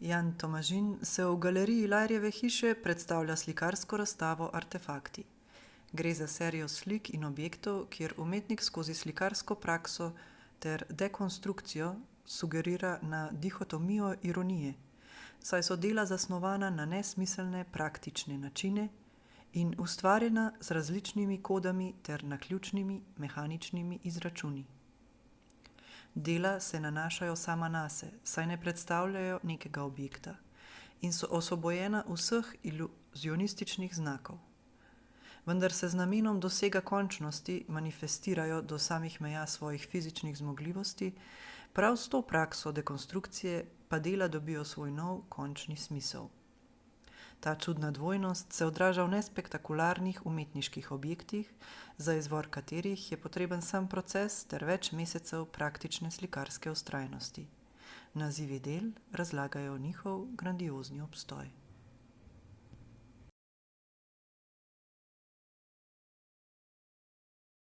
Jan Tomažin se v galeriji Lajrjeve hiše predstavlja slikarsko razstavo Artefakti. Gre za serijo slik in objektov, kjer umetnik skozi slikarsko prakso ter dekonstrukcijo sugerira na dihotomijo ironije, saj so dela zasnovana na nesmiselne praktične načine in ustvarjena z različnimi kodami ter naključnimi mehaničnimi izračuni. Dela se nanašajo sama nase, saj ne predstavljajo nekega objekta in so osvobojena vseh iluzionističnih znakov. Vendar se z namenom dosega končnosti manifestirajo do samih meja svojih fizičnih zmogljivosti, prav s to prakso dekonstrukcije pa dela dobijo svoj nov končni smisel. Ta čudna dvojnost se odraža v nespektakularnih umetniških objektih, za izvor katerih je potreben sam proces ter več mesecev praktične slikarske vztrajnosti. Nazivi del razlagajo njihov grandiozni obstoj.